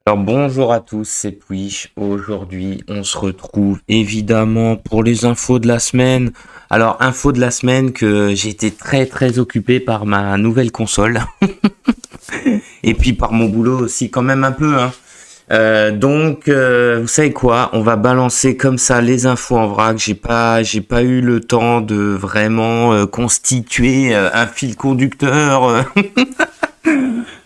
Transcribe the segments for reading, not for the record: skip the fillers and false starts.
Alors bonjour à tous, c'est Puish. Aujourd'hui, on se retrouve évidemment pour les infos de la semaine. Alors, info de la semaine que j'ai été très occupé par ma nouvelle console et puis par mon boulot aussi quand même un peu, hein. Vous savez quoi, on va balancer comme ça les infos en vrac. J'ai pas eu le temps de vraiment constituer un fil conducteur.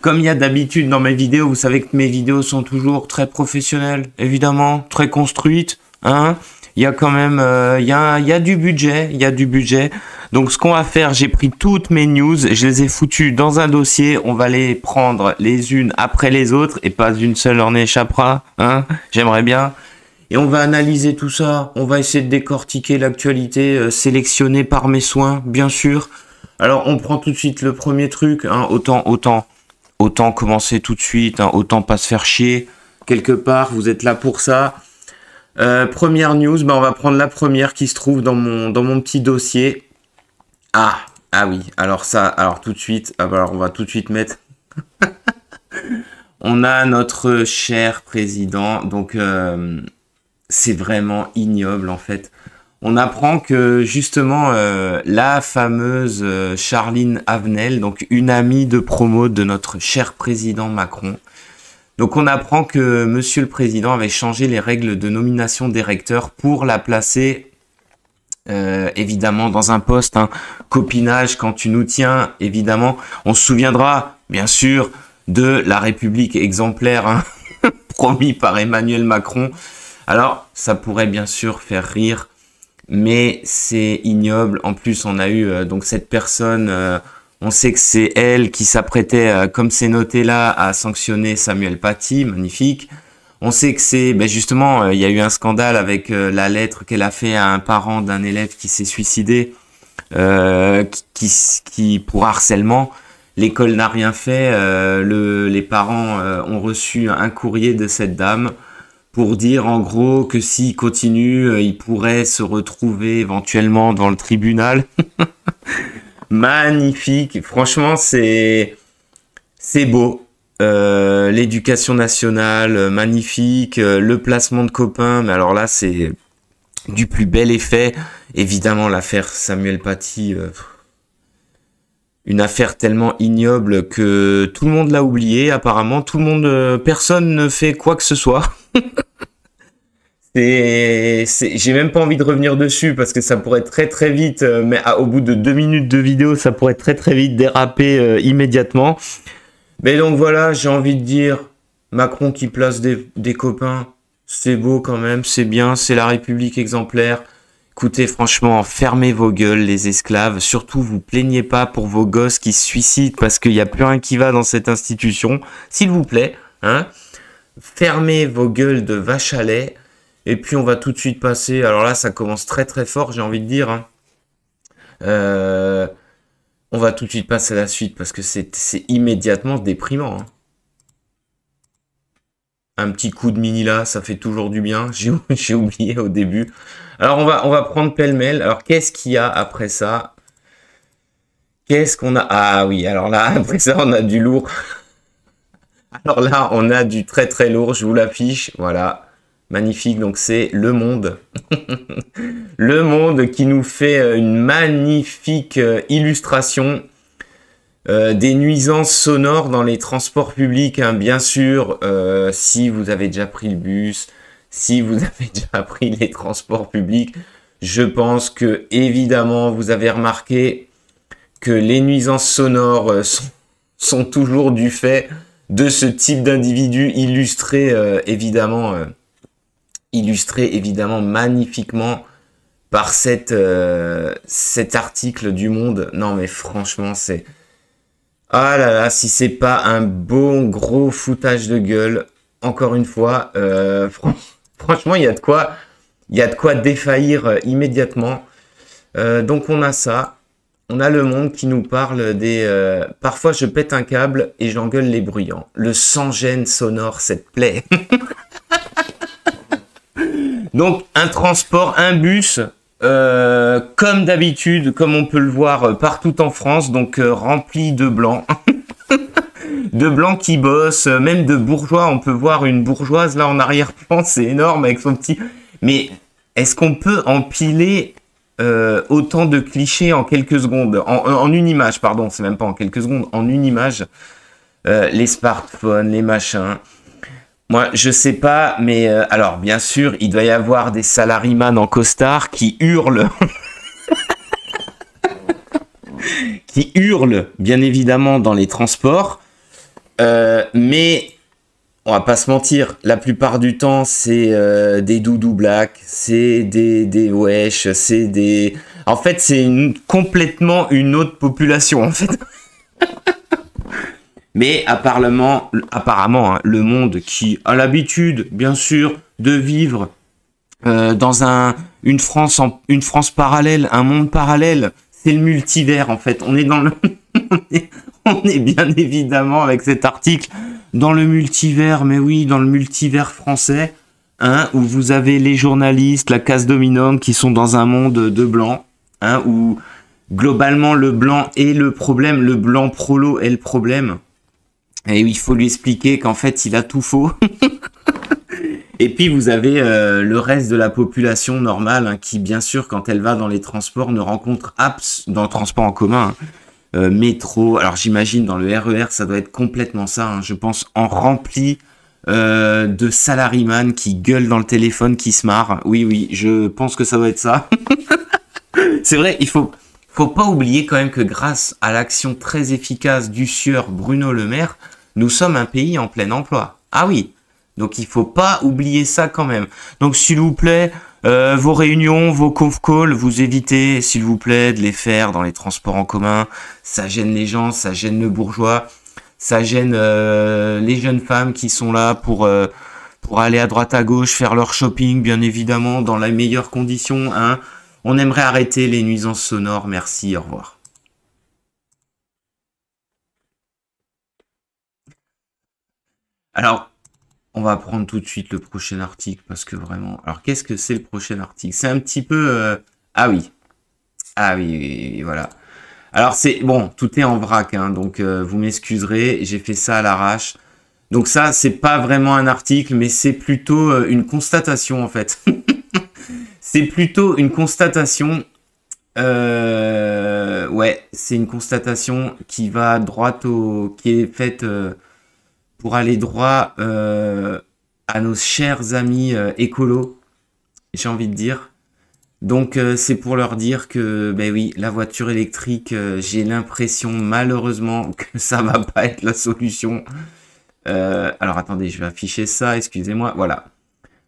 Comme il y a d'habitude dans mes vidéos, vous savez que mes vidéos sont toujours très professionnelles, évidemment, très construites, hein. Il y a quand même, il y a du budget, il y a du budget. Donc ce qu'on va faire, j'ai pris toutes mes news, je les ai foutues dans un dossier, on va les prendre les unes après les autres, et pas une seule en échappera, hein. J'aimerais bien. Et on va analyser tout ça, on va essayer de décortiquer l'actualité sélectionnée par mes soins, bien sûr. Alors on prend tout de suite le premier truc, hein, autant commencer tout de suite, hein, autant pas se faire chier. Quelque part, vous êtes là pour ça. Première news, on va prendre la première qui se trouve dans mon petit dossier. Ah oui, alors tout de suite, alors on va tout de suite mettre. On a notre cher président, donc c'est vraiment ignoble en fait. On apprend que justement la fameuse Charline Avenel, donc une amie de promo de notre cher président Macron. Donc on apprend que Monsieur le Président avait changé les règles de nomination des recteurs pour la placer évidemment dans un poste, hein, copinage quand tu nous tiens, évidemment. On se souviendra bien sûr de la République exemplaire, hein, promis par Emmanuel Macron. Alors ça pourrait bien sûr faire rire, mais c'est ignoble. En plus, on a eu donc cette personne, on sait que c'est elle qui s'apprêtait, comme c'est noté là, à sanctionner Samuel Paty, magnifique. On sait que c'est, justement, il y a eu un scandale avec la lettre qu'elle a fait à un parent d'un élève qui s'est suicidé, qui pour harcèlement. L'école n'a rien fait, les parents ont reçu un courrier de cette dame pour dire en gros que s'il continue, il pourrait se retrouver éventuellement dans le tribunal. Magnifique, franchement c'est beau. L'éducation nationale, magnifique. Le placement de copains, mais alors là c'est du plus bel effet. Évidemment l'affaire Samuel Paty, une affaire tellement ignoble que tout le monde l'a oublié. Apparemment personne ne fait quoi que ce soit. J'ai même pas envie de revenir dessus parce que ça pourrait très vite, mais au bout de 2 minutes de vidéo, ça pourrait très vite déraper immédiatement. Mais donc voilà, j'ai envie de dire, Macron qui place des copains, c'est beau quand même, c'est bien, c'est la République exemplaire. Écoutez, franchement, fermez vos gueules, les esclaves. Surtout, vous plaignez pas pour vos gosses qui se suicident parce qu'il n'y a plus rien qui va dans cette institution. S'il vous plaît, hein. Fermez vos gueules de vache à lait. Et puis on va tout de suite passer, alors là ça commence très fort, j'ai envie de dire, hein. On va tout de suite passer à la suite parce que c'est immédiatement déprimant, hein. Un petit coup de mini là, ça fait toujours du bien, j'ai oublié au début. Alors on va prendre pêle-mêle, alors qu'est-ce qu'il y a après ça? Qu'est-ce qu'on a? Ah oui, alors là, après ça on a du lourd. Alors là, on a du très lourd, je vous l'affiche, voilà. Magnifique, donc c'est Le Monde. Le Monde qui nous fait une magnifique illustration des nuisances sonores dans les transports publics, hein, bien sûr. Si vous avez déjà pris le bus, si vous avez déjà pris les transports publics, je pense que évidemment vous avez remarqué que les nuisances sonores sont toujours du fait de ce type d'individu illustré évidemment magnifiquement par cet article du Monde. Non mais franchement c'est... Ah là là, si c'est pas un bon gros foutage de gueule, encore une fois, franchement il y a de quoi défaillir immédiatement. Donc on a ça, on a Le Monde qui nous parle des... parfois je pète un câble et j'engueule les bruyants. Le sans-gêne sonore, cette plaie. Donc un transport, un bus, comme d'habitude, comme on peut le voir partout en France, donc rempli de blancs. de blancs qui bossent, même de bourgeois. On peut voir une bourgeoise là en arrière-plan, c'est énorme avec son petit. Mais est-ce qu'on peut empiler autant de clichés en quelques secondes, en une image, pardon, c'est même pas en quelques secondes, en une image, les smartphones, les machins. Moi, je sais pas, mais alors bien sûr, il doit y avoir des salaryman en costard qui hurlent, qui hurlent, bien évidemment, dans les transports. Mais on va pas se mentir, la plupart du temps, c'est des doudous black, c'est des wesh, c'est des. En fait, c'est complètement une autre population, en fait. Mais apparemment hein, le monde qui a l'habitude, bien sûr, de vivre dans une France parallèle, un monde parallèle, c'est le multivers en fait. On est dans le, on est bien évidemment avec cet article dans le multivers, mais oui, dans le multivers français, hein, où vous avez les journalistes, la caste dominante qui sont dans un monde de blancs, hein, où globalement le blanc est le problème, le blanc prolo est le problème. Et il faut lui expliquer qu'en fait, il a tout faux. Et puis, vous avez le reste de la population normale hein, qui, bien sûr, quand elle va dans les transports, ne rencontre dans le transport en commun, hein, métro. Alors, j'imagine, dans le RER, ça doit être complètement ça. Hein, je pense en rempli de salaryman qui gueulent dans le téléphone, qui se marrent. Oui, je pense que ça doit être ça. C'est vrai, il faut pas oublier quand même que grâce à l'action très efficace du sieur Bruno Le Maire, nous sommes un pays en plein emploi. Ah oui, donc il faut pas oublier ça quand même. Donc s'il vous plaît, vos réunions, vos conf calls, vous évitez s'il vous plaît de les faire dans les transports en commun. Ça gêne les gens, ça gêne le bourgeois, ça gêne les jeunes femmes qui sont là pour aller à droite à gauche, faire leur shopping, bien évidemment, dans les meilleures conditions, hein. On aimerait arrêter les nuisances sonores. Merci, au revoir. Alors, on va prendre tout de suite le prochain article parce que vraiment... Alors, qu'est-ce que c'est le prochain article? C'est un petit peu... Ah oui. Ah oui, voilà. Alors, c'est... Bon, tout est en vrac, hein, donc vous m'excuserez. J'ai fait ça à l'arrache. Donc ça, c'est pas vraiment un article, mais c'est plutôt une constatation, en fait. C'est plutôt une constatation. Ouais, c'est une constatation qui va droit qui est faite pour aller droit à nos chers amis écolos, j'ai envie de dire. Donc c'est pour leur dire que, ben oui, la voiture électrique, j'ai l'impression malheureusement que ça va pas être la solution. Alors attendez, je vais afficher ça, excusez-moi, voilà.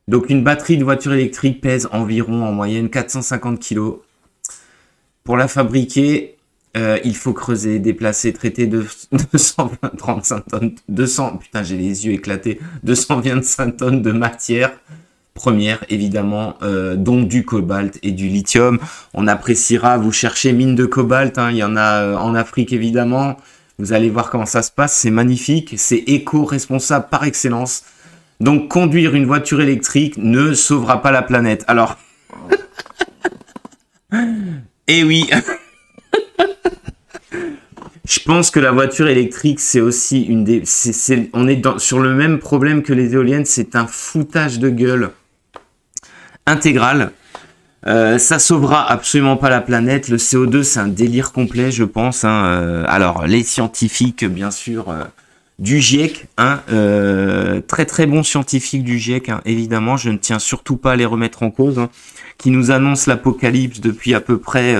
Donc une batterie de voiture électrique pèse environ en moyenne 450 kg. Pour la fabriquer, il faut creuser, déplacer, traiter 235 tonnes, 200, putain j'ai les yeux éclatés, 225 tonnes de matière première évidemment, dont du cobalt et du lithium. On appréciera, vous cherchez mine de cobalt, hein, il y en a en Afrique évidemment. Vous allez voir comment ça se passe, c'est magnifique, c'est éco-responsable par excellence. Donc, conduire une voiture électrique ne sauvera pas la planète. Alors, eh oui, je pense que la voiture électrique, c'est aussi une des... on est sur le même problème que les éoliennes, c'est un foutage de gueule intégral. Ça sauvera absolument pas la planète. Le CO2, c'est un délire complet, je pense. Hein. Alors, les scientifiques, bien sûr... du GIEC, hein, très très bons scientifiques du GIEC, hein, évidemment, je ne tiens surtout pas à les remettre en cause, hein, qui nous annoncent l'apocalypse depuis à peu près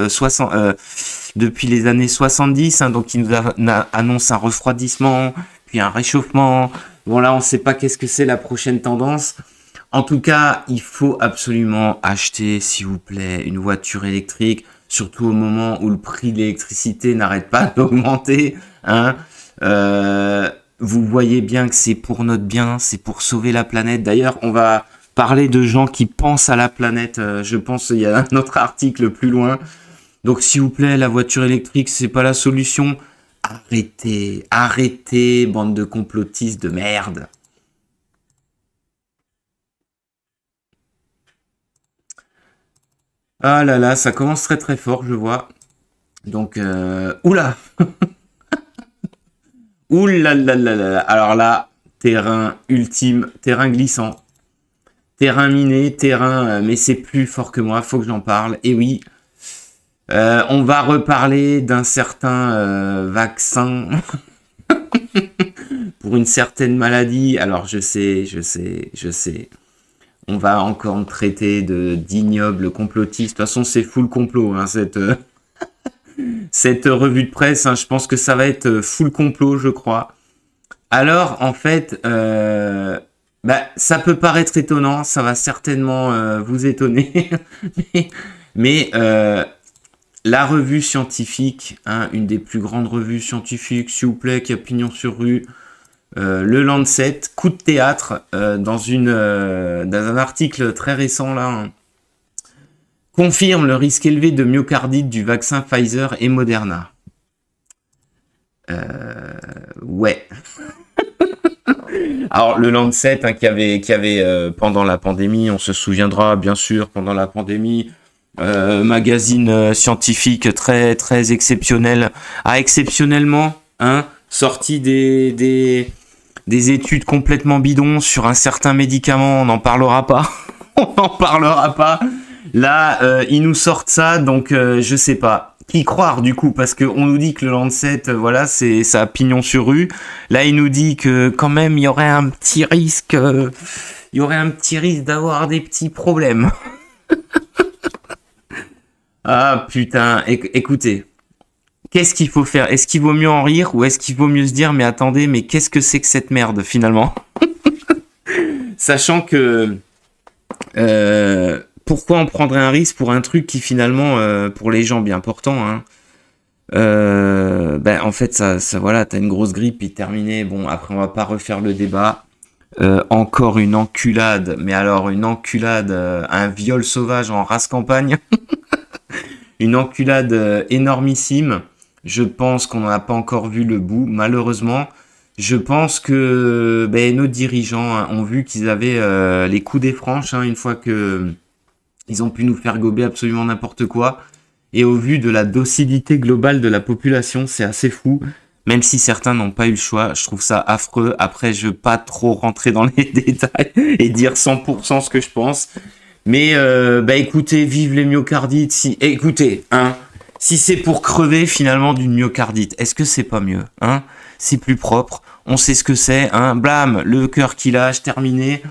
depuis les années 70, hein, donc qui nous annoncent un refroidissement, puis un réchauffement. Bon là, on ne sait pas qu'est-ce que c'est la prochaine tendance. En tout cas, il faut absolument acheter, s'il vous plaît, une voiture électrique, surtout au moment où le prix de l'électricité n'arrête pas d'augmenter, hein. Vous voyez bien que c'est pour notre bien, c'est pour sauver la planète. D'ailleurs, on va parler de gens qui pensent à la planète. Je pense qu'il y a un autre article plus loin. Donc, s'il vous plaît, la voiture électrique, c'est pas la solution. Arrêtez, arrêtez, bande de complotistes de merde. Ah là là, ça commence très très fort, je vois. Donc, oula. Ouh là là là là. Alors là, terrain ultime, terrain glissant, terrain miné, terrain... mais c'est plus fort que moi, faut que j'en parle. Et oui, on va reparler d'un certain vaccin pour une certaine maladie. Alors je sais. On va encore me traiter d'ignoble complotiste. De toute façon, c'est full complot, hein, cette revue de presse. Hein, je pense que ça va être full complot, je crois. Alors, en fait, ça peut paraître étonnant. Ça va certainement vous étonner. mais la revue scientifique, hein, une des plus grandes revues scientifiques, s'il vous plaît, qui a pignon sur rue, le Lancet, coup de théâtre, dans un article très récent là, hein, confirme le risque élevé de myocardite du vaccin Pfizer et Moderna. Ouais. Alors le Lancet, hein, qui avait pendant la pandémie, on se souviendra bien sûr, pendant la pandémie, magazine scientifique très très exceptionnel, a exceptionnellement, hein, sorti des études complètement bidons sur un certain médicament. On n'en parlera pas. On n'en parlera pas. Là, ils nous sortent ça, donc je sais pas. Qui croire du coup, parce qu'on nous dit que le Lancet, voilà, ça a pignon sur rue. Là, il nous dit que quand même, il y aurait un petit risque, d'avoir des petits problèmes. Ah putain, écoutez. Qu'est-ce qu'il faut faire? Est-ce qu'il vaut mieux en rire ou est-ce qu'il vaut mieux se dire mais attendez, mais qu'est-ce que c'est que cette merde finalement? Sachant que pourquoi on prendrait un risque pour un truc qui finalement pour les gens bien portants, hein, en fait ça voilà, t'as une grosse grippe et terminé. Bon, après on va pas refaire le débat. Encore une enculade, mais alors une enculade, un viol sauvage en race campagne. Une enculade énormissime. Je pense qu'on n'a pas encore vu le bout, malheureusement. Je pense que nos dirigeants, hein, ont vu qu'ils avaient les coups des franches, hein, une fois que ils ont pu nous faire gober absolument n'importe quoi. Et au vu de la docilité globale de la population, c'est assez fou. Même si certains n'ont pas eu le choix, je trouve ça affreux. Après, je veux pas trop rentrer dans les détails et dire 100% ce que je pense. Mais écoutez, vive les myocardites. Écoutez, hein, si c'est pour crever finalement d'une myocardite, est-ce que c'est pas mieux, hein? C'est plus propre, on sait ce que c'est, hein. Blam, le cœur qui lâche, terminé.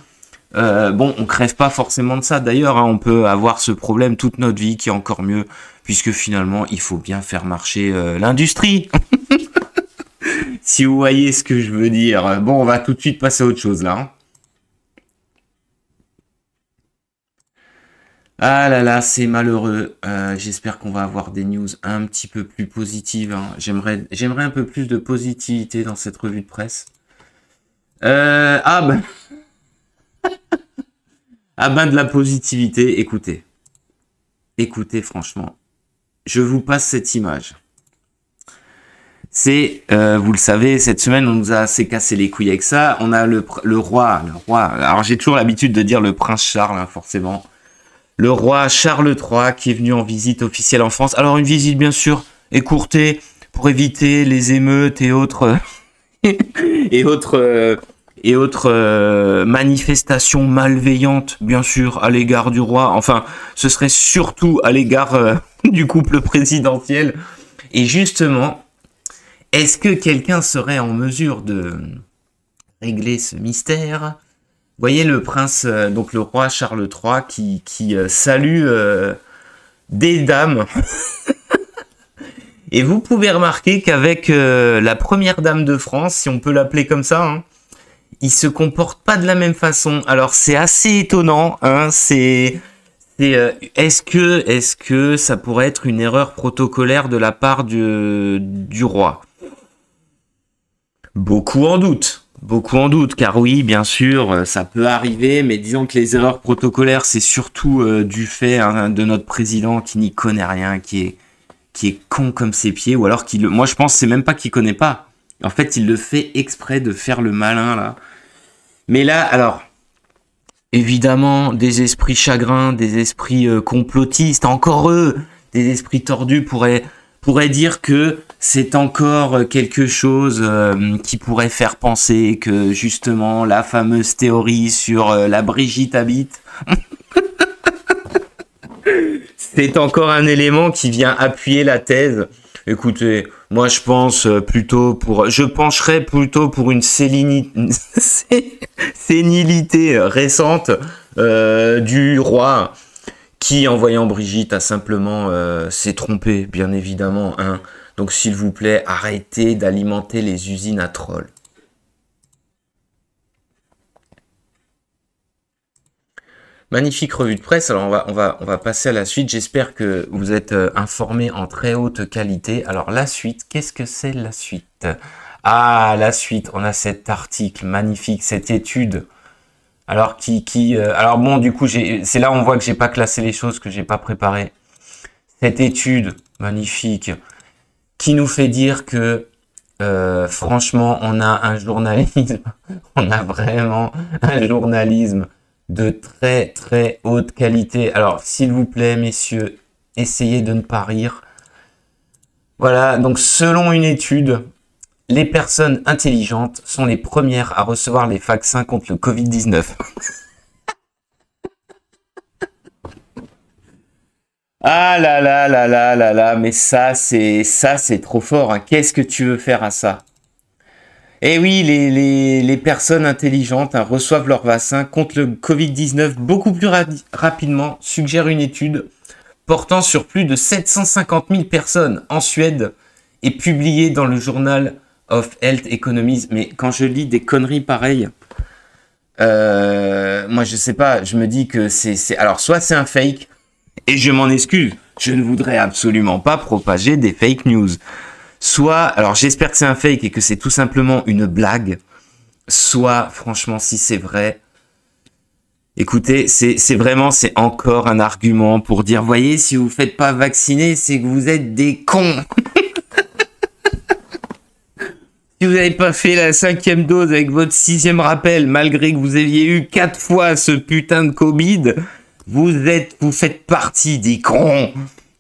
Bon, on crève pas forcément de ça. D'ailleurs, hein, on peut avoir ce problème toute notre vie, qui est encore mieux, puisque finalement, il faut bien faire marcher l'industrie. Si vous voyez ce que je veux dire. Bon, on va tout de suite passer à autre chose là, hein. Ah là là, c'est malheureux. J'espère qu'on va avoir des news un petit peu plus positives, hein. J'aimerais un peu plus de positivité dans cette revue de presse. De la positivité. Écoutez, franchement, je vous passe cette image. C'est, vous le savez, cette semaine, on nous a assez cassé les couilles avec ça. On a le roi. Alors j'ai toujours l'habitude de dire le prince Charles, hein, forcément. Le roi Charles III qui est venu en visite officielle en France. Alors une visite bien sûr écourtée pour éviter les émeutes et autres manifestations malveillantes bien sûr à l'égard du roi. Enfin, ce serait surtout à l'égard du couple présidentiel. Et justement, est-ce que quelqu'un serait en mesure de régler ce mystère? Vous voyez le prince, donc le roi Charles III qui salue des dames. Et vous pouvez remarquer qu'avec la première dame de France, si on peut l'appeler comme ça, hein, il se comporte pas de la même façon. Alors c'est assez étonnant, hein, est-ce que ça pourrait être une erreur protocolaire de la part du roi? Beaucoup en doutent. Car oui, bien sûr, ça peut arriver, mais disons que les erreurs protocolaires, c'est surtout du fait, hein, de notre président qui n'y connaît rien, qui est con comme ses pieds, ou alors moi je pense c'est même pas qu'il connaît pas. En fait, il le fait exprès de faire le malin là. Mais là, alors, évidemment, des esprits chagrins, des esprits complotistes, encore eux, des esprits tordus pourraient dire que c'est encore quelque chose qui pourrait faire penser que justement la fameuse théorie sur la Brigitte habite, c'est encore un élément qui vient appuyer la thèse. Écoutez, moi je pencherais plutôt pour une sénilité récente du roi qui, en voyant Brigitte, a simplement s'est trompé, bien évidemment, hein. Donc s'il vous plaît, arrêtez d'alimenter les usines à trolls. Magnifique revue de presse. Alors on va passer à la suite. J'espère que vous êtes informés en très haute qualité. Alors la suite, qu'est-ce que c'est la suite? Ah, la suite, on a cet article magnifique, cette étude. Alors alors bon, du coup, c'est là où on voit que j'ai pas classé les choses, que j'ai pas préparé. Cette étude magnifique qui nous fait dire que franchement, on a un journalisme, on a vraiment un journalisme de très très haute qualité. Alors, s'il vous plaît, messieurs, essayez de ne pas rire. Voilà, donc selon une étude, les personnes intelligentes sont les premières à recevoir les vaccins contre le Covid-19. Ah là là là là là là, mais ça c'est trop fort, hein. Qu'est-ce que tu veux faire à ça? Eh oui, les personnes intelligentes, hein, reçoivent leur vaccin contre le Covid-19 beaucoup plus rapidement, suggère une étude portant sur plus de 750 000 personnes en Suède et publiée dans le Journal of Health Economics. Mais quand je lis des conneries pareilles, moi je sais pas, je me dis que alors soit c'est un fake, et je m'en excuse, je ne voudrais absolument pas propager des fake news. Soit, alors j'espère que c'est un fake et que c'est tout simplement une blague. Soit, franchement, si c'est vrai, écoutez, c'est encore un argument pour dire, voyez, si vous ne faites pas vacciner, c'est que vous êtes des cons. Si vous n'avez pas fait la 5e dose avec votre 6e rappel, malgré que vous aviez eu 4 fois ce putain de Covid, vous faites partie des cons.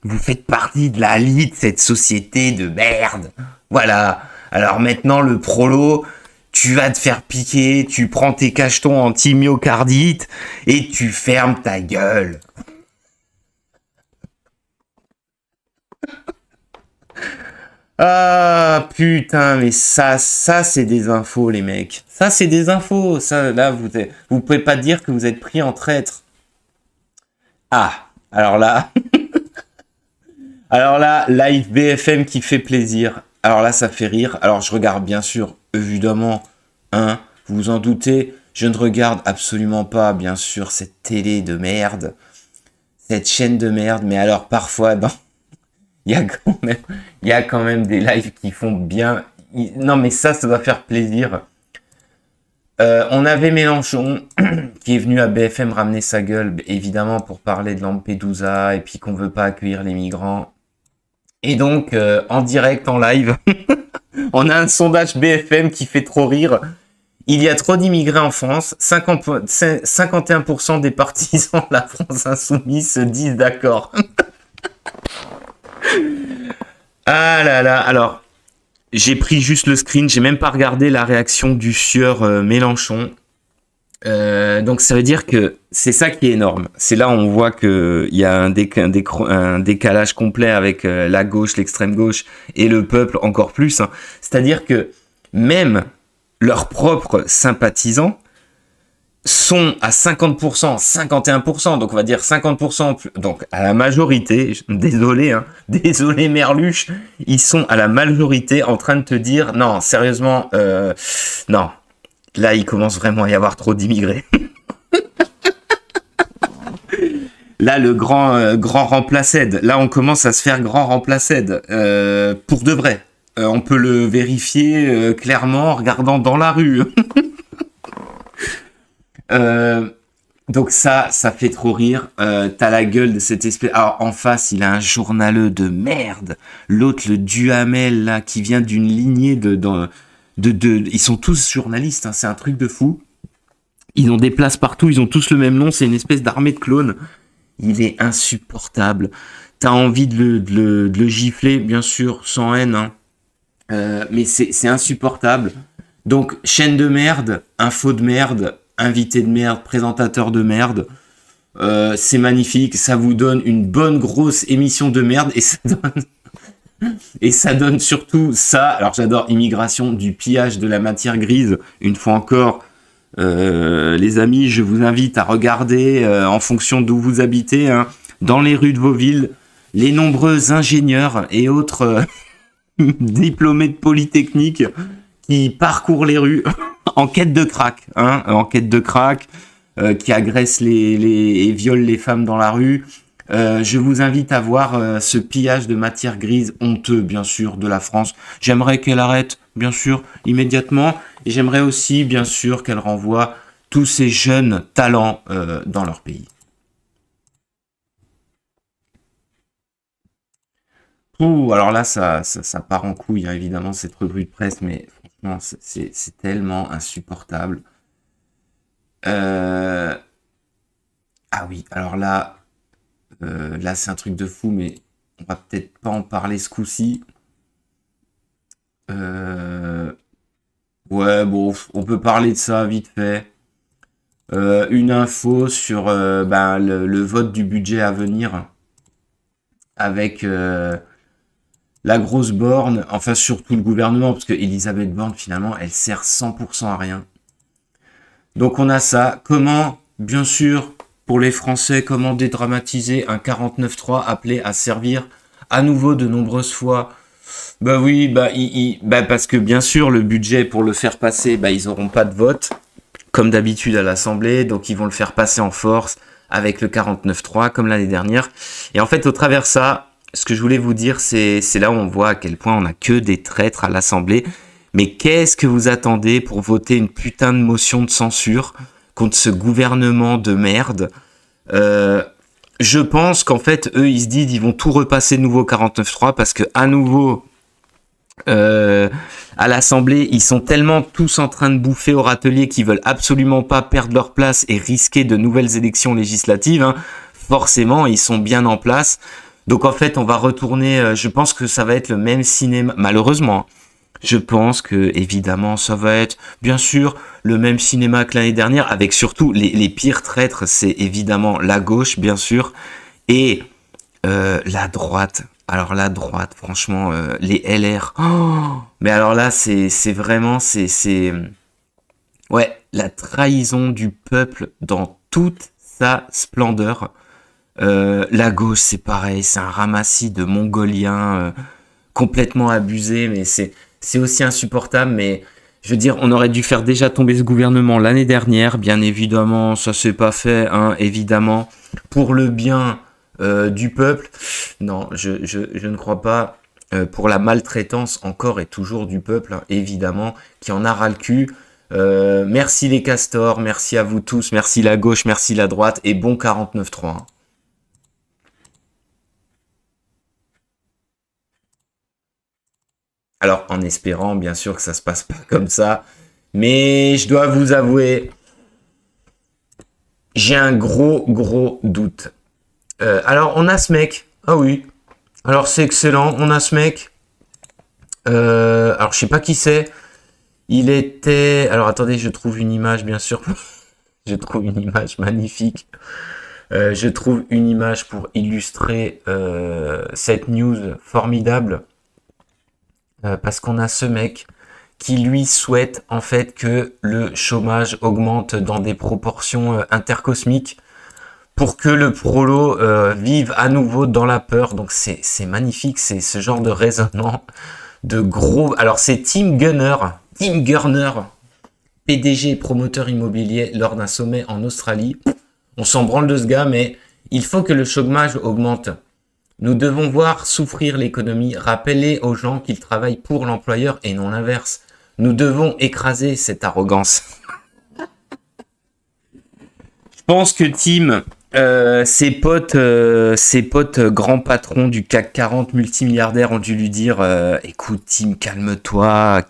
Vous faites partie de la lie de cette société de merde. Voilà. Alors maintenant, le prolo, tu vas te faire piquer, tu prends tes cachetons anti-myocardite et tu fermes ta gueule. Ah putain, mais ça c'est des infos, les mecs. Ça c'est des infos. Ça, là, vous pouvez pas dire que vous êtes pris en traître. Ah, alors là... Alors là, live BFM qui fait plaisir. Alors là, ça fait rire. Alors je regarde bien sûr, évidemment, hein, vous vous en doutez, je ne regarde absolument pas, bien sûr, cette télé de merde, cette chaîne de merde, mais alors parfois, il y a quand même des lives qui font bien... Non mais ça doit faire plaisir. On avait Mélenchon qui est venu à BFM ramener sa gueule, évidemment, pour parler de Lampedusa et puis qu'on veut pas accueillir les migrants. Et donc, en direct, en live, on a un sondage BFM qui fait trop rire. Il y a trop d'immigrés en France. 51% des partisans de la France insoumise se disent d'accord. Ah là là, alors, j'ai pris juste le screen, j'ai même pas regardé la réaction du sieur Mélenchon. Donc ça veut dire que c'est ça qui est énorme. C'est là où on voit qu'il y a un décalage complet avec la gauche, l'extrême gauche et le peuple encore plus, hein. C'est-à-dire que même leurs propres sympathisants sont à 50%, 51%, donc on va dire 50%, donc à la majorité, désolé, hein, désolé Merluche, ils sont à la majorité en train de te dire, non, sérieusement, non. Là, il commence vraiment à y avoir trop d'immigrés. Là, le grand remplaced. Là, on commence à se faire grand remplaced. Pour de vrai. On peut le vérifier clairement en regardant dans la rue. Donc ça fait trop rire. T'as la gueule de cette espèce... Alors, en face, il a un journaleux de merde. L'autre, le Duhamel, là, qui vient d'une lignée ils sont tous journalistes, hein, c'est un truc de fou. Ils ont des places partout, ils ont tous le même nom, c'est une espèce d'armée de clones. Il est insupportable. T'as envie de le gifler, bien sûr, sans haine, hein. Mais c'est insupportable. Donc, chaîne de merde, info de merde, invité de merde, présentateur de merde. C'est magnifique, ça vous donne une bonne grosse émission de merde et ça donne surtout ça. Alors j'adore immigration, du pillage de la matière grise. Une fois encore, les amis, je vous invite à regarder en fonction d'où vous habitez, hein, dans les rues de vos villes, les nombreux ingénieurs et autres diplômés de Polytechnique qui parcourent les rues en quête de crack, hein, en quête de crack. Qui agressent et violent les femmes dans la rue. Je vous invite à voir ce pillage de matière grise honteux, bien sûr, de la France. J'aimerais qu'elle arrête, bien sûr, immédiatement. Et j'aimerais aussi, bien sûr, qu'elle renvoie tous ces jeunes talents dans leur pays. Ouh, alors là, ça part en couille, hein, évidemment, cette revue de presse, mais franchement, c'est tellement insupportable. Ah oui, alors là, là c'est un truc de fou, mais on va peut-être pas en parler ce coup-ci. Ouais, bon, on peut parler de ça vite fait. Une info sur ben, le vote du budget à venir avec la grosse borne, enfin surtout le gouvernement, parce que Elisabeth Borne, finalement, elle sert 100% à rien. Donc on a ça. Comment, bien sûr, pour les Français, comment dédramatiser un 49.3 appelé à servir à nouveau de nombreuses fois? Bah oui, bah parce que bien sûr, le budget pour le faire passer, bah ils n'auront pas de vote, comme d'habitude à l'Assemblée, donc ils vont le faire passer en force avec le 49.3, comme l'année dernière. Et en fait, au travers de ça, ce que je voulais vous dire, c'est là où on voit à quel point on n'a que des traîtres à l'Assemblée. Mais qu'est-ce que vous attendez pour voter une putain de motion de censure contre ce gouvernement de merde? Je pense qu'en fait, eux, ils se disent ils vont tout repasser de nouveau 49.3 parce que à nouveau, à l'Assemblée, ils sont tellement tous en train de bouffer au râtelier qu'ils veulent absolument pas perdre leur place et risquer de nouvelles élections législatives. Hein. Forcément, ils sont bien en place. Donc en fait, on va retourner, je pense que ça va être le même cinéma, malheureusement. Je pense que, évidemment, ça va être, bien sûr, le même cinéma que l'année dernière, avec surtout les pires traîtres, c'est évidemment la gauche, bien sûr, et la droite. Alors la droite, franchement, les LR. Oh, mais alors là, c'est vraiment, ouais, la trahison du peuple dans toute sa splendeur. La gauche, c'est pareil, c'est un ramassis de Mongoliens complètement abusés, mais c'est aussi insupportable, mais je veux dire, on aurait dû faire déjà tomber ce gouvernement l'année dernière. Bien évidemment, ça s'est pas fait, hein, évidemment, pour le bien du peuple. Non, je ne crois pas. Pour la maltraitance encore et toujours du peuple, hein, évidemment, qui en a ras le cul. Merci les castors, merci à vous tous, merci la gauche, merci la droite, et bon 49.3. Hein. Alors, en espérant, bien sûr, que ça se passe pas comme ça. Mais je dois vous avouer, j'ai un gros doute. Alors, on a ce mec. Ah oui. Alors, c'est excellent. On a ce mec. Alors, je sais pas qui c'est. Il était... Alors, attendez, je trouve une image, bien sûr. Je trouve une image magnifique. Je trouve une image pour illustrer cette news formidable. Parce qu'on a ce mec qui lui souhaite en fait que le chômage augmente dans des proportions intercosmiques pour que le prolo vive à nouveau dans la peur. Donc c'est magnifique, c'est ce genre de raisonnement de gros... Alors c'est Tim Gurner, PDG et promoteur immobilier lors d'un sommet en Australie. On s'en branle de ce gars, mais il faut que le chômage augmente. Nous devons voir souffrir l'économie, rappeler aux gens qu'ils travaillent pour l'employeur et non l'inverse. Nous devons écraser cette arrogance. Je pense que Tim, ses potes grands patrons du CAC 40 multimilliardaires ont dû lui dire écoute Tim, calme-toi.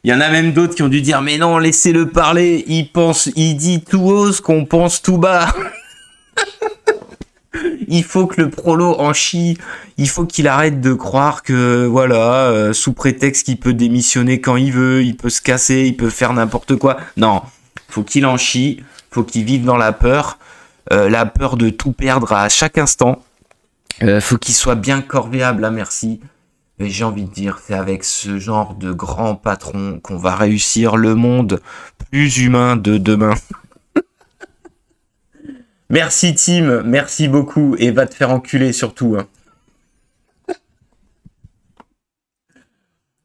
Il y en a même d'autres qui ont dû dire mais non, laissez-le parler, il dit tout haut ce qu'on pense tout bas. Il faut que le prolo en chie. Il faut qu'il arrête de croire que, voilà, sous prétexte qu'il peut démissionner quand il veut, il peut se casser, il peut faire n'importe quoi. Non, faut qu'il en chie. Faut qu'il vive dans la peur de tout perdre à chaque instant. Faut qu'il soit bien corvéable à merci. Et j'ai envie de dire, c'est avec ce genre de grand patron qu'on va réussir le monde plus humain de demain. Merci Tim, merci beaucoup, et va te faire enculer surtout. Hein.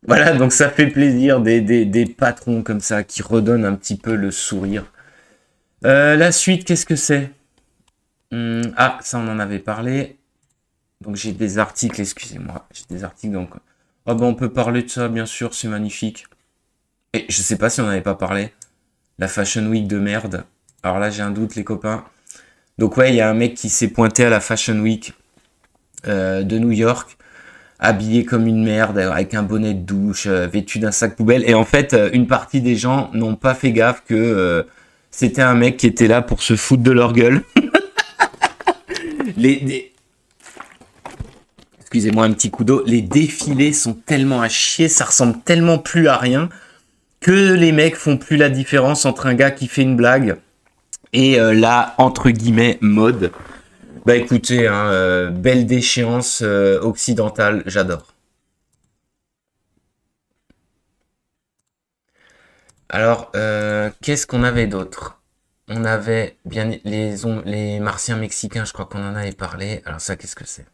Voilà, donc ça fait plaisir des patrons comme ça qui redonnent un petit peu le sourire. La suite, qu'est-ce que c'est? Ah, ça on en avait parlé. Donc j'ai des articles, excusez-moi, j'ai des articles donc. Oh ben on peut parler de ça, bien sûr, c'est magnifique. Et je sais pas si on n'avait pas parlé. La Fashion Week de merde. Alors là j'ai un doute les copains. Donc ouais, il y a un mec qui s'est pointé à la Fashion Week de New York, habillé comme une merde, avec un bonnet de douche, vêtu d'un sac poubelle. Et en fait, une partie des gens n'ont pas fait gaffe que c'était un mec qui était là pour se foutre de leur gueule. Excusez-moi un petit coup d'eau. Les défilés sont tellement à chier, ça ressemble tellement plus à rien que les mecs font plus la différence entre un gars qui fait une blague et la entre guillemets mode. Bah écoutez, hein, belle déchéance occidentale, j'adore. Alors, qu'est-ce qu'on avait d'autre? On avait bien les martiens mexicains, je crois qu'on en avait parlé. Alors ça, qu'est-ce que c'est?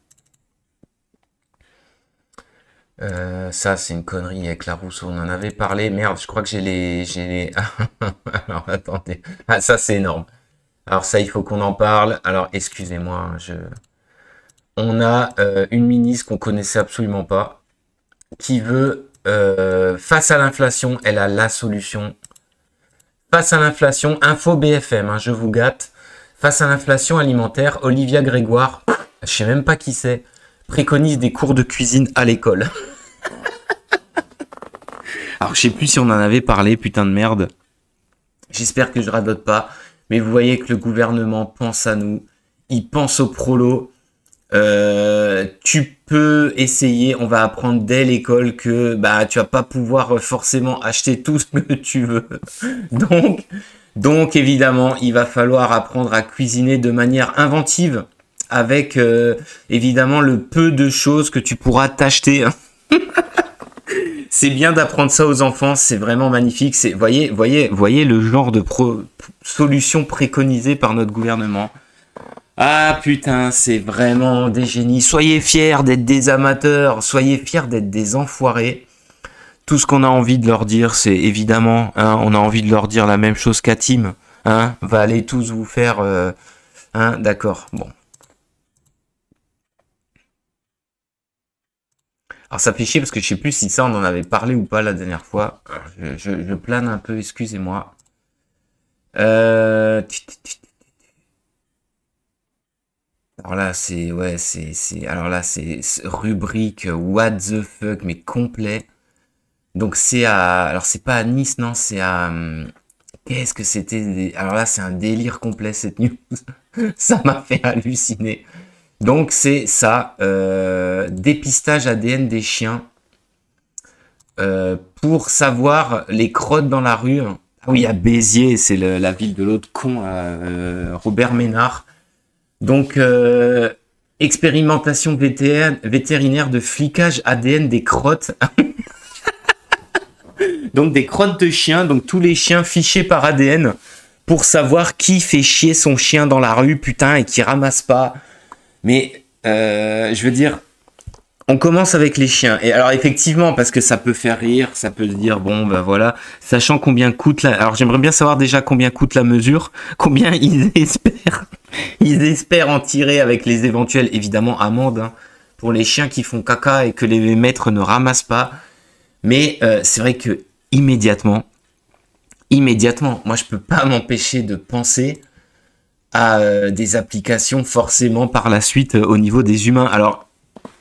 Ça, c'est une connerie avec la Rousseau, on en avait parlé. Merde, je crois que j'ai les... Alors, attendez. Ah, ça, c'est énorme. Alors ça, il faut qu'on en parle. Alors, excusez-moi, on a une ministre qu'on connaissait absolument pas, qui veut, face à l'inflation, elle a la solution. Face à l'inflation, info BFM, hein, je vous gâte. Face à l'inflation alimentaire, Olivia Grégoire, je sais même pas qui c'est, préconise des cours de cuisine à l'école. Alors, je sais plus si on en avait parlé, putain de merde. J'espère que je radote pas. Mais vous voyez que le gouvernement pense à nous. Il pense aux prolos. Tu peux essayer. On va apprendre dès l'école que bah tu vas pas pouvoir forcément acheter tout ce que tu veux. Donc évidemment, il va falloir apprendre à cuisiner de manière inventive. Avec évidemment le peu de choses que tu pourras t'acheter. C'est bien d'apprendre ça aux enfants, c'est vraiment magnifique. Voyez le genre de solution préconisée par notre gouvernement. Ah putain, c'est vraiment des génies. Soyez fiers d'être des amateurs, soyez fiers d'être des enfoirés. Tout ce qu'on a envie de leur dire, c'est évidemment, hein, on a envie de leur dire la même chose qu'à Tim. Hein, va aller tous vous faire... hein, d'accord, bon. Alors ça fait chier parce que je sais plus si ça on en avait parlé ou pas la dernière fois. Je plane un peu, excusez-moi. Alors là c'est alors là c'est rubrique what the fuck mais complet. Donc c'est alors c'est pas à Nice non, c'est à qu'est-ce que c'était alors là c'est un délire complet cette news. Ça m'a fait halluciner. Donc c'est ça, dépistage ADN des chiens pour savoir les crottes dans la rue. Ah oui, à Béziers, c'est la ville de l'autre con, Robert Ménard. Donc expérimentation vétérinaire de flicage ADN des crottes. Donc des crottes de chiens, donc tous les chiens fichés par ADN pour savoir qui fait chier son chien dans la rue, putain, et qui ramasse pas. Mais je veux dire, on commence avec les chiens. Et alors effectivement, parce que ça peut faire rire, ça peut se dire, bon ben voilà, sachant combien coûte la... Alors j'aimerais bien savoir déjà combien coûte la mesure, combien ils espèrent en tirer avec les éventuelles, évidemment, amendes, hein, pour les chiens qui font caca et que les maîtres ne ramassent pas. Mais c'est vrai que immédiatement, moi je peux pas m'empêcher de penser à des applications forcément par la suite au niveau des humains. Alors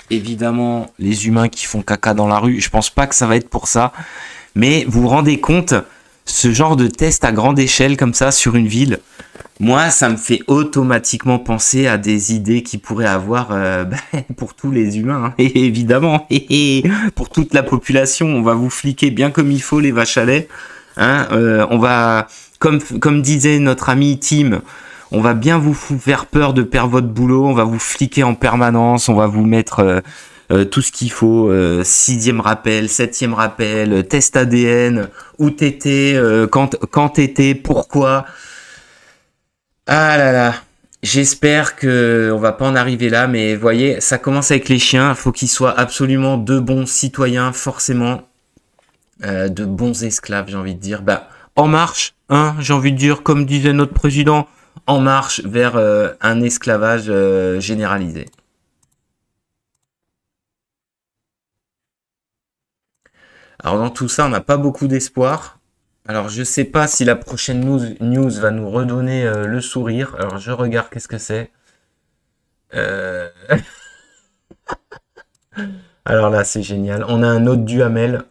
évidemment les humains qui font caca dans la rue, je pense pas que ça va être pour ça, mais vous vous rendez compte, ce genre de test à grande échelle comme ça sur une ville, Moi, ça me fait automatiquement penser à des idées qui pourraient avoir pour tous les humains, hein. Et évidemment, pour toute la population, on va vous fliquer bien comme il faut les vaches à lait. Hein, on va, comme disait notre ami Tim, on va bien vous faire peur de perdre votre boulot, on va vous fliquer en permanence, on va vous mettre tout ce qu'il faut, 6e rappel, 7e rappel, test ADN, où t'étais, quand t'étais, pourquoi. Ah là là, j'espère que on va pas en arriver là, mais voyez, ça commence avec les chiens, faut qu'ils soient absolument de bons citoyens, forcément, de bons esclaves, j'ai envie de dire. Bah, en marche, hein, j'ai envie de dire, comme disait notre président, en marche vers un esclavage généralisé. Alors dans tout ça, on n'a pas beaucoup d'espoir. Alors je sais pas si la prochaine news va nous redonner le sourire. Alors je regarde qu'est-ce que c'est. Euh, Alors là, c'est génial. On a un autre Duhamel,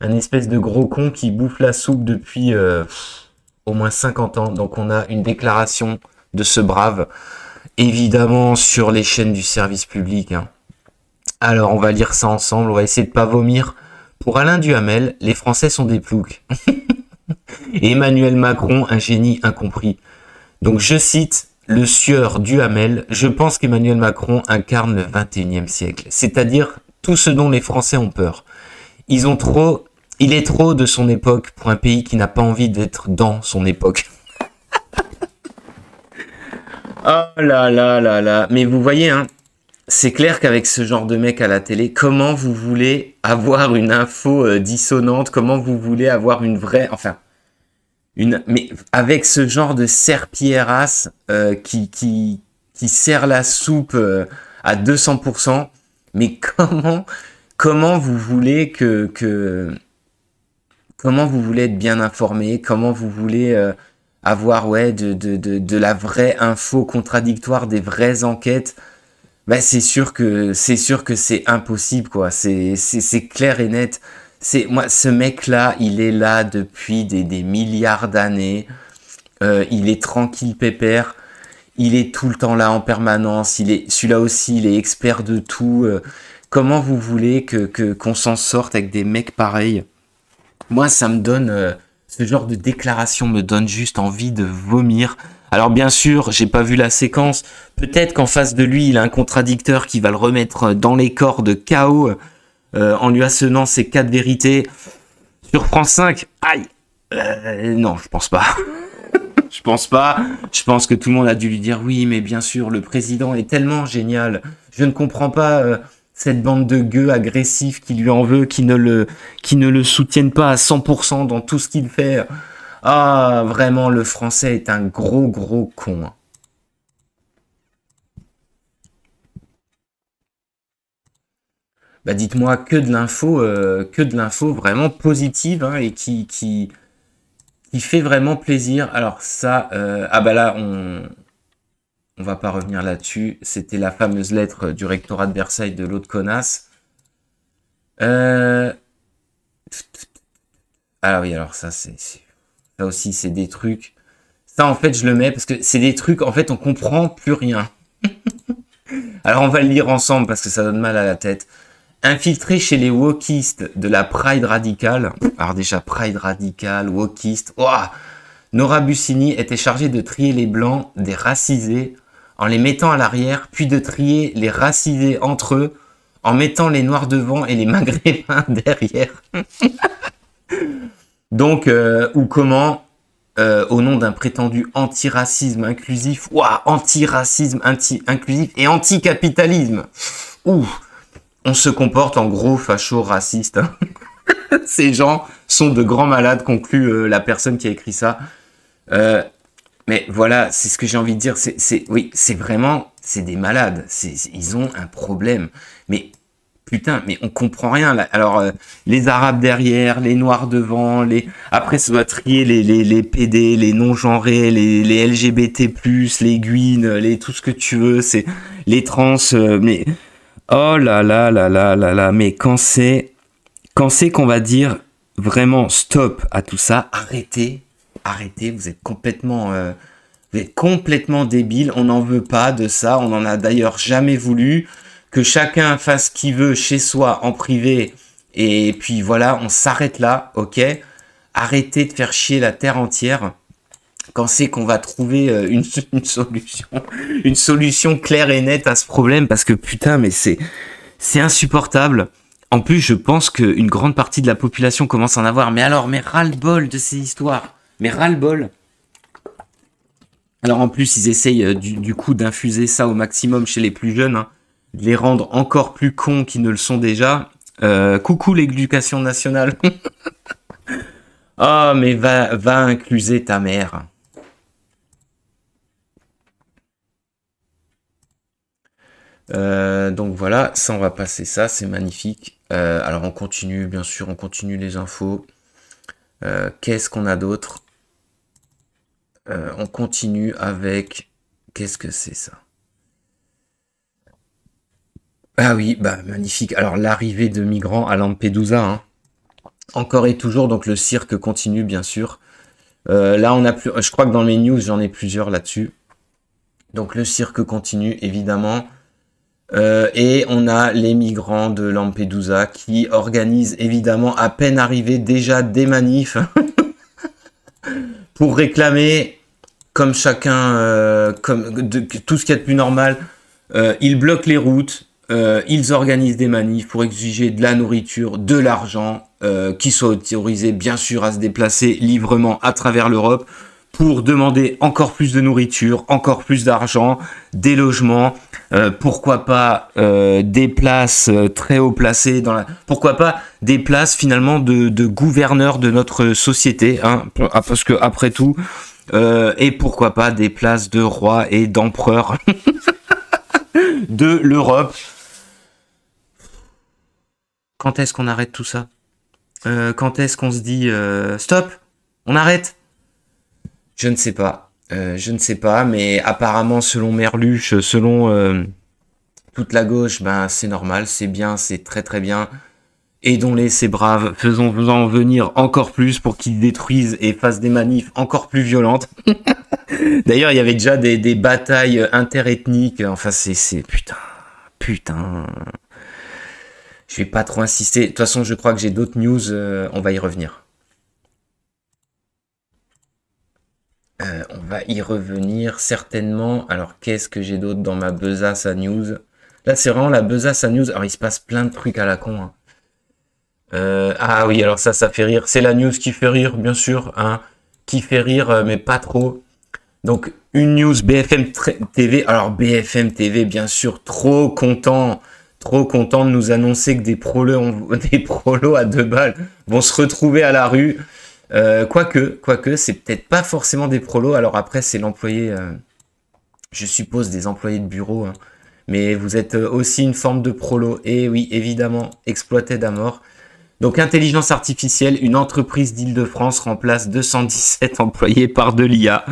un espèce de gros con qui bouffe la soupe depuis au moins 50 ans. Donc on a une déclaration de ce brave, évidemment sur les chaînes du service public, hein. Alors on va lire ça ensemble, on va essayer de pas vomir. Pour Alain Duhamel, les Français sont des ploucs. Et Emmanuel Macron, un génie incompris. Donc je cite le sieur Duhamel, je pense qu'Emmanuel Macron incarne le 21e siècle, c'est-à-dire tout ce dont les Français ont peur. Il est trop de son époque pour un pays qui n'a pas envie d'être dans son époque. Oh là là là là, mais vous voyez, hein, c'est clair qu'avec ce genre de mec à la télé, comment vous voulez avoir une info dissonante, comment vous voulez avoir une vraie, enfin, mais avec ce genre de serpillerasse qui sert la soupe à 200%, mais comment vous voulez comment vous voulez être bien informé, comment vous voulez avoir de la vraie info contradictoire, des vraies enquêtes. Bah, c'est sûr que c'est impossible, quoi. C'est clair et net. Moi, ce mec-là, il est là depuis des milliards d'années. Il est tranquille, pépère. Il est tout le temps là en permanence. Celui-là aussi, il est expert de tout. Comment vous voulez qu'on s'en sorte avec des mecs pareils? Moi, ça me donne, ce genre de déclaration me donne juste envie de vomir. Alors bien sûr, j'ai pas vu la séquence. Peut-être qu'en face de lui, il a un contradicteur qui va le remettre dans les cordes KO en lui assénant ses 4 vérités sur France 5. Aïe, non, je pense pas. Je pense pas. Je pense que tout le monde a dû lui dire oui, mais bien sûr, le président est tellement génial. Je ne comprends pas cette bande de gueux agressifs qui lui en veut, qui ne le soutiennent pas à 100% dans tout ce qu'il fait. Ah, vraiment, le français est un gros, gros con, hein. Bah, dites-moi que de l'info vraiment positive, hein, et qui fait vraiment plaisir. Alors ça, ah bah là, on va pas revenir là-dessus. C'était la fameuse lettre du rectorat de Versailles de l'autre connasse. Euh... Ah oui, alors ça, ça aussi, c'est des trucs. Ça, en fait, je le mets parce que c'est des trucs, en fait, on comprend plus rien. Alors, on va le lire ensemble parce que ça donne mal à la tête. Infiltré chez les wokistes de la Pride radicale. Alors déjà, Pride radicale, wokiste. Ouah, Nora Bussini était chargée de trier les blancs des racisés en les mettant à l'arrière, puis de trier les racisés entre eux en mettant les noirs devant et les maghrébins derrière. Donc, ou comment, au nom d'un prétendu antiracisme inclusif, ouah, antiracisme inclusif et anticapitalisme, ouh, on se comporte en gros facho raciste, hein. Ces gens sont de grands malades, conclut la personne qui a écrit ça. Mais voilà, c'est ce que j'ai envie de dire. Oui, c'est vraiment, c'est des malades. Ils ont un problème. Mais putain, mais on comprend rien là. Alors, les Arabes derrière, les Noirs devant, après ça doit trier les PD, les non-genrés, les LGBT+, les guines, tout ce que tu veux, c'est les trans, mais oh là là là là là là, mais quand c'est qu'on va dire vraiment stop à tout ça, arrêtez, vous êtes complètement Vous êtes complètement débile, on n'en veut pas de ça, on n'en a d'ailleurs jamais voulu. Que chacun fasse ce qu'il veut chez soi, en privé, et puis voilà, on s'arrête là, ok? Arrêtez de faire chier la terre entière. Quand c'est qu'on va trouver une solution claire et nette à ce problème, parce que putain, mais c'est insupportable. En plus, je pense qu'une grande partie de la population commence à en avoir. Mais alors, mais ras-le-bol de ces histoires. Mais ras-le-bol. Alors en plus, ils essayent du coup d'infuser ça au maximum chez les plus jeunes, hein, de les rendre encore plus cons qu'ils ne le sont déjà. Coucou l'éducation nationale. Oh, mais va incluser ta mère. Donc voilà, ça on va passer ça, c'est magnifique. Alors on continue, bien sûr, on continue les infos. Qu'est-ce qu'on a d'autre? On continue avec... Qu'est-ce que c'est ça? Ah oui, bah magnifique. Alors l'arrivée de migrants à Lampedusa, hein. Encore et toujours, donc le cirque continue, bien sûr. Là, on a plus... Je crois que dans mes news, j'en ai plusieurs là-dessus. Donc le cirque continue, évidemment. Et on a les migrants de Lampedusa qui organisent évidemment à peine arrivés déjà des manifs pour réclamer, comme chacun, tout ce qu'il y a de plus normal, ils bloquent les routes, ils organisent des manifs pour exiger de la nourriture, de l'argent, qui soit autorisé bien sûr à se déplacer librement à travers l'Europe, pour demander encore plus de nourriture, encore plus d'argent, des logements, pourquoi pas des places très haut placées pourquoi pas des places finalement de gouverneurs de notre société, hein, parce que après tout, et pourquoi pas des places de rois et d'empereurs de l'Europe. Quand est-ce qu'on arrête tout ça? Quand est-ce qu'on se dit stop, on arrête? Je ne sais pas. Je ne sais pas, mais apparemment, selon Merluche, selon toute la gauche, ben c'est normal, c'est bien, c'est très très bien. Aidons-les, c'est brave. Faisons-en venir encore plus pour qu'ils détruisent et fassent des manifs encore plus violentes. D'ailleurs, il y avait déjà des batailles interethniques. Enfin, c'est putain. Je vais pas trop insister. De toute façon, je crois que j'ai d'autres news. On va y revenir. On va y revenir certainement. Alors, qu'est-ce que j'ai d'autre dans ma besace à news? Là, c'est vraiment la besace à news. Alors, il se passe plein de trucs à la con. Hein. Ah oui, alors ça fait rire. C'est la news qui fait rire, bien sûr. Hein. Qui fait rire, mais pas trop. Donc, une news BFM TV. Alors, BFM TV, bien sûr, trop content de nous annoncer que des prolos à 2 balles vont se retrouver à la rue. Quoique, c'est peut-être pas forcément des prolos. Alors après, c'est l'employé, je suppose, des employés de bureau. Hein. Mais vous êtes aussi une forme de prolo. Et oui, évidemment, exploited à mort. Donc, intelligence artificielle, une entreprise d'Île-de-France remplace 217 employés par de l'IA.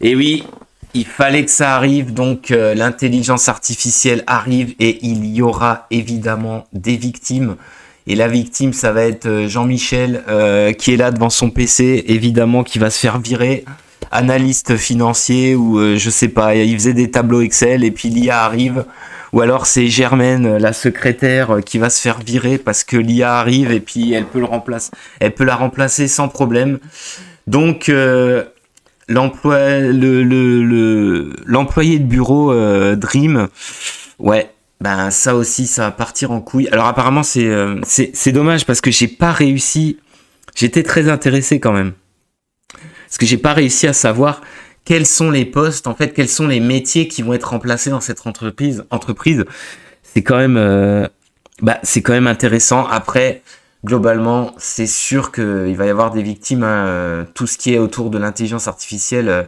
Et oui, il fallait que ça arrive. Donc, l'intelligence artificielle arrive et il y aura évidemment des victimes. Et la victime, ça va être Jean-Michel, qui est là devant son PC, évidemment, qui va se faire virer. Analyste financier, ou je sais pas, il faisait des tableaux Excel, et puis l'IA arrive. Ou alors c'est Germaine, la secrétaire, qui va se faire virer parce que l'IA arrive, et puis elle peut la remplacer sans problème. Donc, l'employé de bureau Dream, ouais. Ben ça aussi, ça va partir en couille. Alors apparemment, c'est dommage parce que j'ai pas réussi. J'étais très intéressé quand même. Parce que j'ai pas réussi à savoir quels sont les postes, en fait, quels sont les métiers qui vont être remplacés dans cette entreprise. C'est quand même, c'est quand même intéressant. Après, globalement, c'est sûr qu'il va y avoir des victimes. Hein. Tout ce qui est autour de l'intelligence artificielle,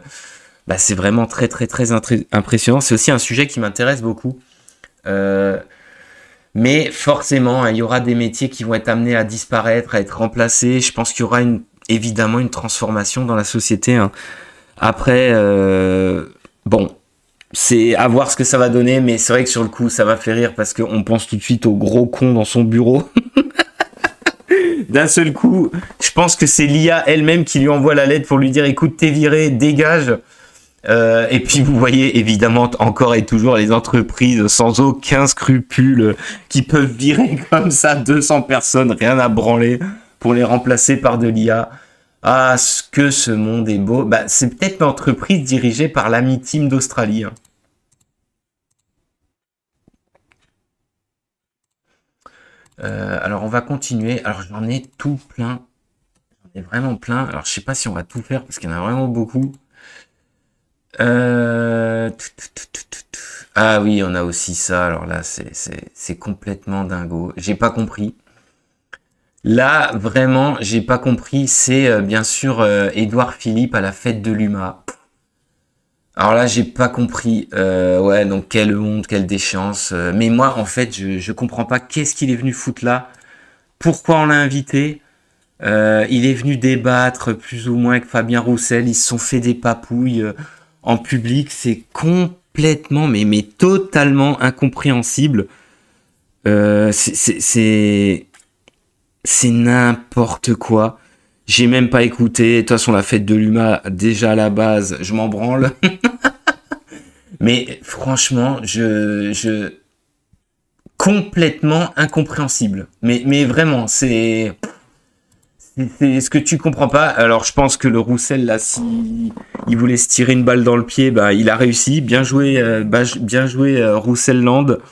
c'est vraiment très très très impressionnant. C'est aussi un sujet qui m'intéresse beaucoup. Mais forcément, hein, il y aura des métiers qui vont être amenés à disparaître, à être remplacés. Je pense qu'il y aura évidemment une transformation dans la société. Hein. Après, bon, c'est à voir ce que ça va donner, mais c'est vrai que sur le coup, ça va faire rire parce qu'on pense tout de suite au gros con dans son bureau. D'un seul coup, je pense que c'est l'IA elle-même qui lui envoie la lettre pour lui dire « Écoute, t'es viré, dégage ». Et puis vous voyez évidemment encore et toujours les entreprises sans aucun scrupule qui peuvent virer comme ça 200 personnes, rien à branler, pour les remplacer par de l'IA. Ah, ce que ce monde est beau. Bah, c'est peut-être l'entreprise dirigée par l'ami Team d'Australie, hein. Alors on va continuer. Alors j'en ai tout plein. J'en ai vraiment plein. Alors je sais pas si on va tout faire parce qu'il y en a vraiment beaucoup. Ah oui, on a aussi ça. Alors là, c'est complètement dingo. J'ai pas compris. Là, vraiment, j'ai pas compris. C'est bien sûr Édouard Philippe à la fête de l'UMA. Alors là, j'ai pas compris. Ouais, donc quelle honte, quelle déchéance. Mais moi, en fait, je comprends pas qu'est-ce qu'il est venu foutre là. Pourquoi on l'a invité? Il est venu débattre plus ou moins avec Fabien Roussel. Ils se sont fait des papouilles en public. C'est complètement, mais totalement incompréhensible. C'est n'importe quoi. J'ai même pas écouté. De toute façon, la fête de l'UMA, déjà à la base, je m'en branle. Mais franchement, complètement incompréhensible. Mais vraiment, c'est ce que tu comprends pas. Alors, je pense que le Roussel, là, si il voulait se tirer une balle dans le pied, bah, il a réussi. Bien joué, Rousselland. De toute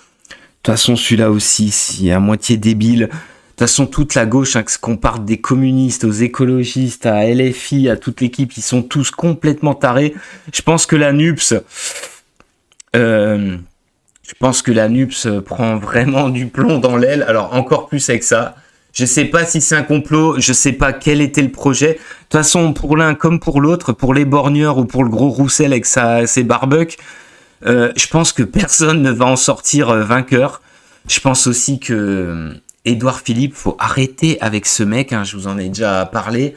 façon, celui-là aussi, c'est à moitié débile. De toute façon, toute la gauche, hein, qu'on parte des communistes aux écologistes, à LFI, à toute l'équipe, ils sont tous complètement tarés. Je pense que la NUPS, prend vraiment du plomb dans l'aile. Alors, encore plus avec ça. Je sais pas si c'est un complot, je sais pas quel était le projet. De toute façon, pour l'un comme pour l'autre, pour les borgneurs ou pour le gros Roussel avec ses barbecues, je pense que personne ne va en sortir vainqueur. Je pense aussi que Édouard Philippe, faut arrêter avec ce mec, hein, je vous en ai déjà parlé.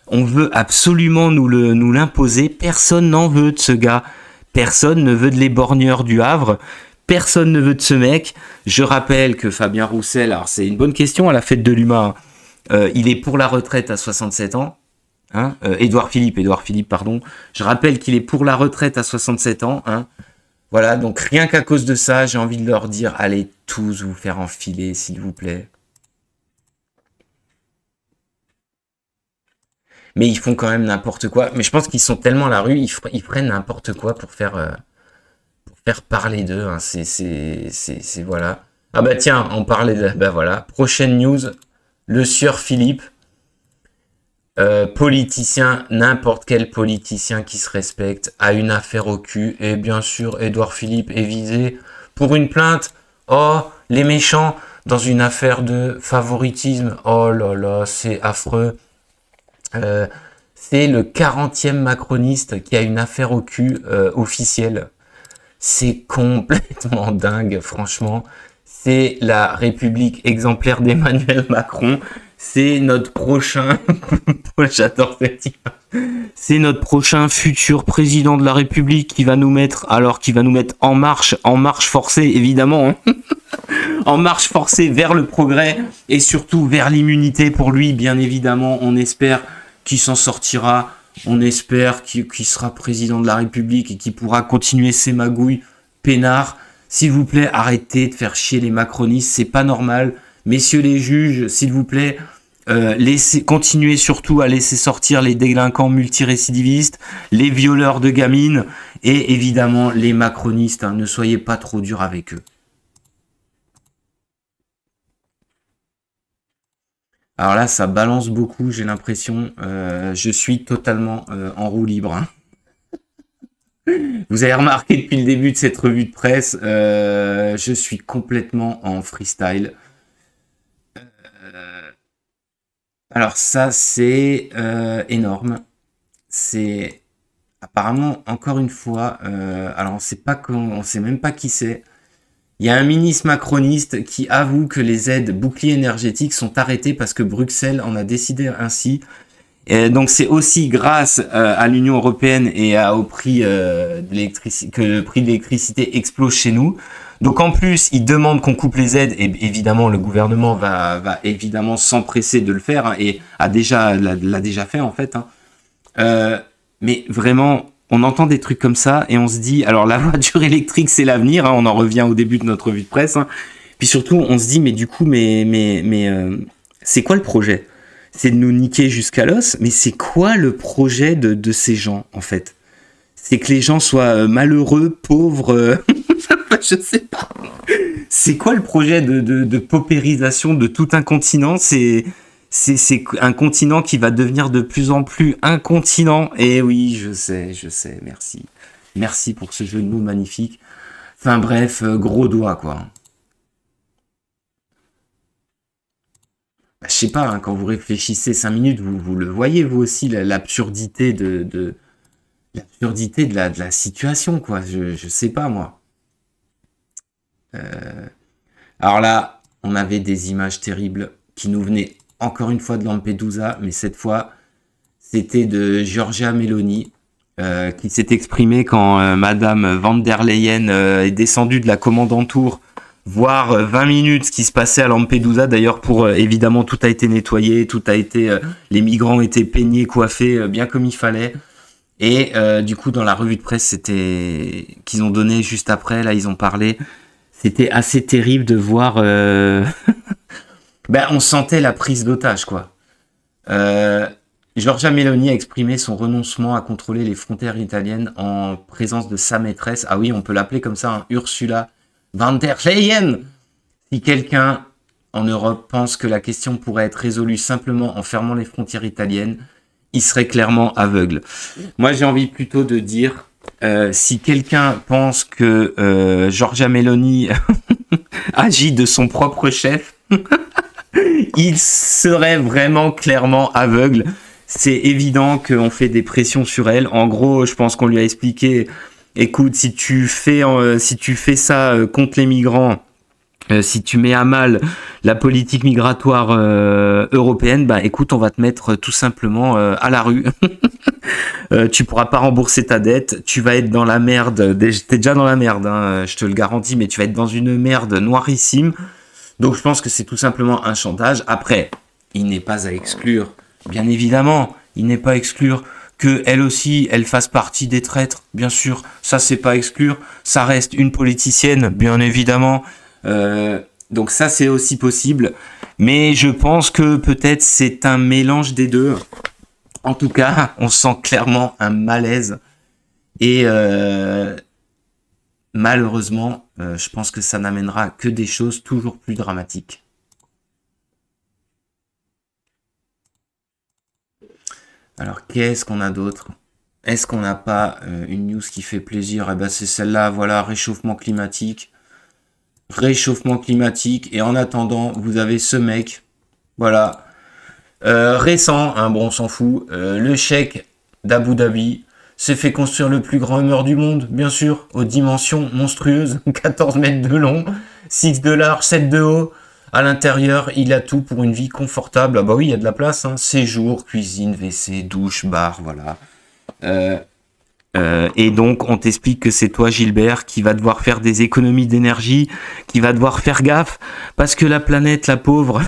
On veut absolument nous l'imposer. Personne n'en veut de ce gars. Personne ne veut de les borgneurs du Havre. Personne ne veut de ce mec. Je rappelle que Fabien Roussel, alors c'est une bonne question à la fête de l'UMA, il est pour la retraite à 67 ans. Hein, Édouard Philippe, pardon. Je rappelle qu'il est pour la retraite à 67 ans. Hein. Voilà, donc rien qu'à cause de ça, j'ai envie de leur dire, allez tous vous faire enfiler, s'il vous plaît. Mais ils font quand même n'importe quoi. Mais je pense qu'ils sont tellement à la rue, ils prennent n'importe quoi pour faire parler d'eux. Hein. C'est voilà. Ah bah tiens, on parlait de... Bah voilà. Prochaine news. Le sieur Philippe. Politicien, n'importe quel politicien qui se respecte a une affaire au cul. Et bien sûr, Édouard Philippe est visé pour une plainte. Oh, les méchants dans une affaire de favoritisme. Oh là là, c'est affreux. C'est le 40e macroniste qui a une affaire au cul officielle. C'est complètement dingue, franchement. C'est la République exemplaire d'Emmanuel Macron. C'est notre prochain... J'adore cette image. C'est notre prochain futur président de la République qui va nous mettre... Alors, qui va nous mettre en marche forcée, évidemment. Hein. En marche forcée vers le progrès et surtout vers l'immunité pour lui, bien évidemment. On espère qu'il s'en sortira. On espère qu'il sera président de la République et qu'il pourra continuer ses magouilles peinards. S'il vous plaît, arrêtez de faire chier les macronistes, c'est pas normal. Messieurs les juges, s'il vous plaît, continuez surtout à laisser sortir les délinquants multirécidivistes, les violeurs de gamines et évidemment les macronistes. Hein, ne soyez pas trop durs avec eux. Alors là, ça balance beaucoup, j'ai l'impression. Je suis totalement en roue libre. Hein. Vous avez remarqué depuis le début de cette revue de presse, je suis complètement en freestyle. Alors ça, c'est énorme. C'est apparemment, encore une fois, alors on sait même pas qui c'est. Il y a un ministre macroniste qui avoue que les aides boucliers énergétiques sont arrêtées parce que Bruxelles en a décidé ainsi. Et donc c'est aussi grâce à l'Union européenne et au prix de l'électricité que le prix de l'électricité explose chez nous. Donc en plus, ils demandent qu'on coupe les aides et évidemment le gouvernement va évidemment s'empresser de le faire hein, et l'a déjà fait en fait. Hein. Mais vraiment, on entend des trucs comme ça et on se dit, alors la voiture électrique c'est l'avenir, hein, on en revient au début de notre revue de presse, hein. Puis surtout on se dit mais du coup c'est quoi le projet? C'est de nous niquer jusqu'à l'os, mais c'est quoi le projet de ces gens en fait? C'est que les gens soient malheureux, pauvres, je sais pas. C'est quoi le projet de paupérisation de tout un continent? C'est un continent qui va devenir de plus en plus incontinent. Et oui, je sais, merci. Merci pour ce jeu de mots magnifique. Enfin bref, gros doigt, quoi. Bah, je sais pas, hein, quand vous réfléchissez 5 minutes, vous le voyez, vous aussi, l'absurdité l'absurdité de la situation, quoi. Je sais pas, moi. Alors là, on avait des images terribles qui nous venaient encore une fois de Lampedusa, mais cette fois, c'était de Giorgia Meloni, qui s'est exprimée quand Madame van der Leyen est descendue de la commandanture, voir 20 minutes ce qui se passait à Lampedusa. D'ailleurs, pour évidemment, tout a été nettoyé, tout a été, les migrants étaient peignés, coiffés, bien comme il fallait. Et du coup, dans la revue de presse, c'était qu'ils ont donné juste après, là, ils ont parlé. C'était assez terrible de voir. Ben, on sentait la prise d'otage, quoi. Giorgia Meloni a exprimé son renoncement à contrôler les frontières italiennes en présence de sa maîtresse. Ah oui, on peut l'appeler comme ça, hein, Ursula von der Leyen. Si quelqu'un en Europe pense que la question pourrait être résolue simplement en fermant les frontières italiennes, il serait clairement aveugle. Moi, j'ai envie plutôt de dire, si quelqu'un pense que Giorgia Meloni agit de son propre chef, il serait vraiment clairement aveugle. C'est évident qu'on fait des pressions sur elle. En gros, je pense qu'on lui a expliqué, écoute, si tu fais ça contre les migrants, si tu mets à mal la politique migratoire européenne, bah écoute, on va te mettre tout simplement à la rue. Tu pourras pas rembourser ta dette, tu vas être dans la merde. T'es déjà dans la merde, hein, je te le garantis, mais tu vas être dans une merde noirissime. Donc je pense que c'est tout simplement un chantage. Après, il n'est pas à exclure, bien évidemment, il n'est pas à exclure que elle aussi, elle fasse partie des traîtres, bien sûr. Ça, c'est pas à exclure. Ça reste une politicienne, bien évidemment. Donc ça, c'est aussi possible. Mais je pense que peut-être c'est un mélange des deux. En tout cas, on sent clairement un malaise. Et malheureusement, je pense que ça n'amènera que des choses toujours plus dramatiques. Alors, qu'est-ce qu'on a d'autre? Est-ce qu'on n'a pas une news qui fait plaisir? Eh ben, c'est celle-là, voilà, réchauffement climatique. Réchauffement climatique. Et en attendant, vous avez ce mec, voilà, récent, hein, bon, on s'en fout, le cheikh d'Abu Dhabi s'est fait construire le plus grand humeur du monde, bien sûr, aux dimensions monstrueuses, 14 mètres de long, 6 de large, 7 de haut. À l'intérieur, il a tout pour une vie confortable. Ah bah oui, il y a de la place, hein. Séjour, cuisine, WC, douche, bar, voilà. Et donc, on t'explique que c'est toi, Gilbert, qui va devoir faire des économies d'énergie, qui va devoir faire gaffe, parce que la planète, la pauvre,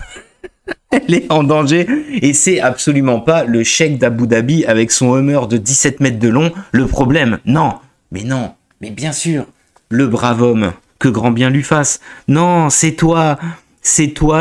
elle est en danger. Et c'est absolument pas le cheikh d'Abu Dhabi avec son Hummer de 17 mètres de long le problème. Non, mais bien sûr, le brave homme, que grand bien lui fasse. Non, c'est toi,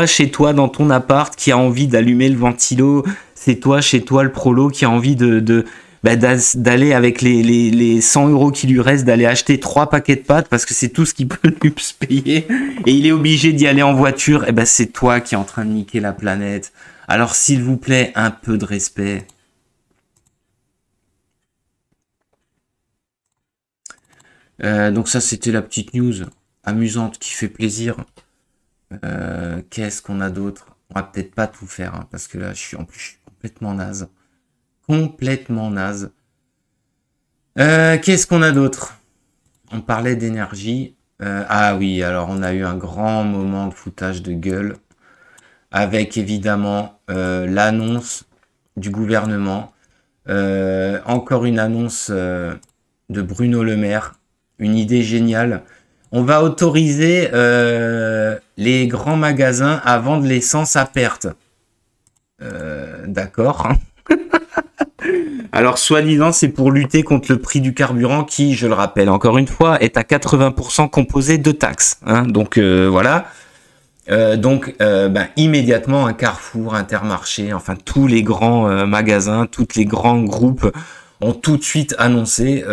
chez toi, dans ton appart, qui a envie d'allumer le ventilo. C'est toi, chez toi, le prolo, qui a envie d'aller avec les 100 € qui lui restent, d'aller acheter 3 paquets de pâtes parce que c'est tout ce qu'il peut lui se payer et il est obligé d'y aller en voiture. Et ben c'est toi qui es en train de niquer la planète. Alors s'il vous plaît, un peu de respect. Donc ça c'était la petite news amusante qui fait plaisir. Qu'est-ce qu'on a d'autre? On va peut-être pas tout faire, hein, parce que là je suis complètement naze. Complètement naze. Qu'est-ce qu'on a d'autre? On parlait d'énergie. Ah oui, alors on a eu un grand moment de foutage de gueule avec évidemment l'annonce du gouvernement. Encore une annonce de Bruno Le Maire. Une idée géniale. On va autoriser les grands magasins à vendre l'essence à perte. D'accord. Alors, soi-disant, c'est pour lutter contre le prix du carburant qui, je le rappelle encore une fois, est à 80% composé de taxes. Hein. Donc, voilà. Immédiatement, un Carrefour, Intermarché, enfin, tous les grands magasins, tous les grands groupes ont tout de suite annoncé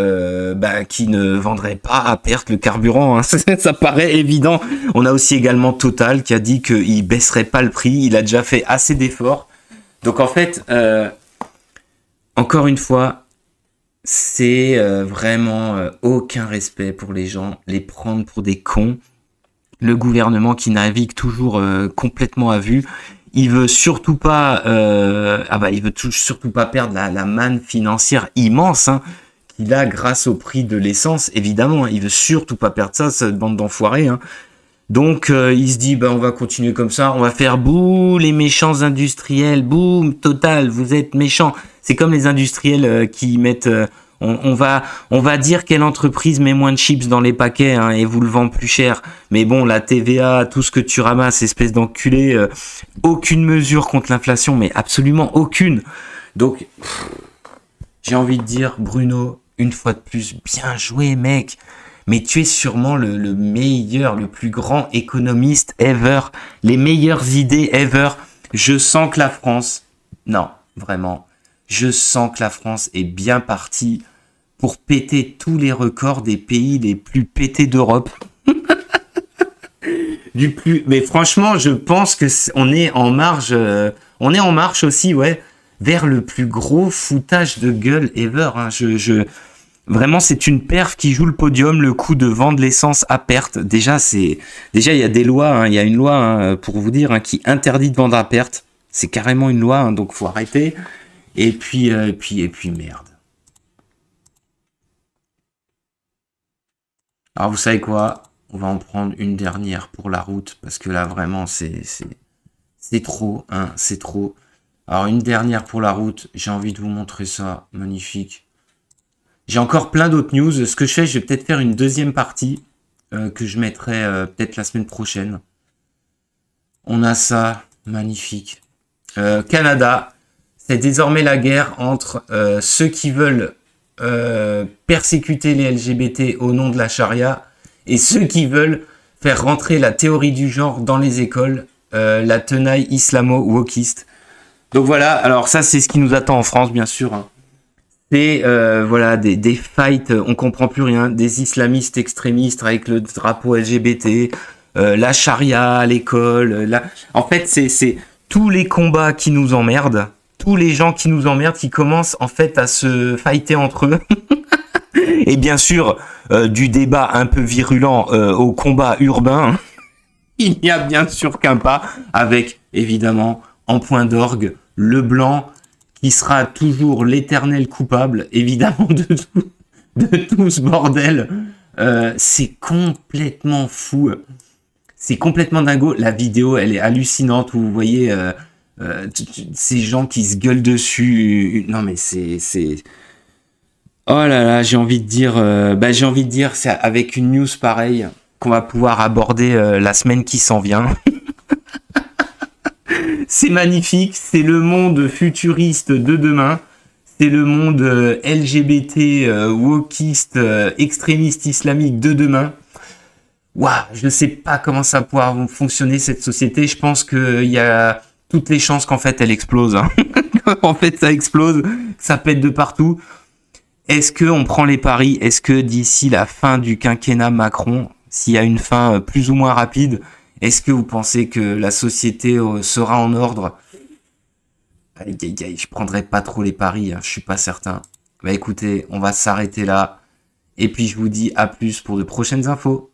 qu'ils ne vendraient pas à perte le carburant. Hein. Ça paraît évident. On a aussi également Total qui a dit qu'il baisserait pas le prix. Il a déjà fait assez d'efforts. Donc, en fait... encore une fois, c'est vraiment aucun respect pour les gens, les prendre pour des cons. Le gouvernement qui navigue toujours complètement à vue, il veut surtout pas, surtout pas perdre la manne financière immense qu'il a grâce au prix de l'essence. Évidemment, il veut surtout pas perdre ça, cette bande d'enfoirés. Hein. Donc il se dit on va continuer comme ça, on va faire bouh les méchants industriels, boum Total, vous êtes méchants. C'est comme les industriels qui mettent on va dire quelle entreprise met moins de chips dans les paquets et vous le vend plus cher. Mais bon, la TVA, tout ce que tu ramasses, espèce d'enculé, aucune mesure contre l'inflation, mais absolument aucune. Donc j'ai envie de dire Bruno, une fois de plus, bien joué mec. Mais tu es sûrement le meilleur, le plus grand économiste ever, les meilleures idées ever. Je sens que la France, non, vraiment, je sens que la France est bien partie pour péter tous les records des pays les plus pétés d'Europe. Mais franchement, je pense que on est en marge aussi, ouais, vers le plus gros foutage de gueule ever. Hein. Vraiment, c'est une perf qui joue le podium, le coup de vendre l'essence à perte. Déjà, il y a des lois, il y a une loi, pour vous dire, qui interdit de vendre à perte. C'est carrément une loi, donc faut arrêter. Et puis, merde. Alors, vous savez quoi? On va en prendre une dernière pour la route, parce que là, vraiment, c'est trop, c'est trop. Alors, une dernière pour la route. J'ai envie de vous montrer ça. Magnifique. J'ai encore plein d'autres news. Ce que je fais, je vais peut-être faire une deuxième partie que je mettrai peut-être la semaine prochaine. On a ça, magnifique. Canada, c'est désormais la guerre entre ceux qui veulent persécuter les LGBT au nom de la charia et ceux qui veulent faire rentrer la théorie du genre dans les écoles, la tenaille islamo-wokiste. Donc voilà, alors ça c'est ce qui nous attend en France, bien sûr. Hein. C'est des fights, on comprend plus rien, des islamistes extrémistes avec le drapeau LGBT, la charia à l'école. En fait, c'est tous les combats qui nous emmerdent, tous les gens qui nous emmerdent, qui commencent en fait à se fighter entre eux. Et bien sûr, du débat un peu virulent au combat urbain, il n'y a bien sûr qu'un pas, avec évidemment en point d'orgue le blanc, qui sera toujours l'éternel coupable, évidemment, de tout ce bordel. C'est complètement fou. C'est complètement dingo. La vidéo, elle est hallucinante. Vous voyez ces gens qui se gueulent dessus. Non, mais c'est... Oh là là, j'ai envie de dire, c'est avec une news pareille qu'on va pouvoir aborder la semaine qui s'en vient. C'est magnifique, c'est le monde futuriste de demain, c'est le monde LGBT, wokiste, extrémiste islamique de demain. Waouh, je ne sais pas comment ça va pouvoir fonctionner cette société, je pense qu'il y a toutes les chances qu'en fait elle explose. Hein. En fait ça explose, ça pète de partout. Est-ce qu'on prend les paris? Est-ce que d'ici la fin du quinquennat Macron, s'il y a une fin plus ou moins rapide, est-ce que vous pensez que la société sera en ordre? Aïe, aïe, aïe, je prendrai pas trop les paris, je suis pas certain. Bah écoutez, on va s'arrêter là. Et puis je vous dis à plus pour de prochaines infos.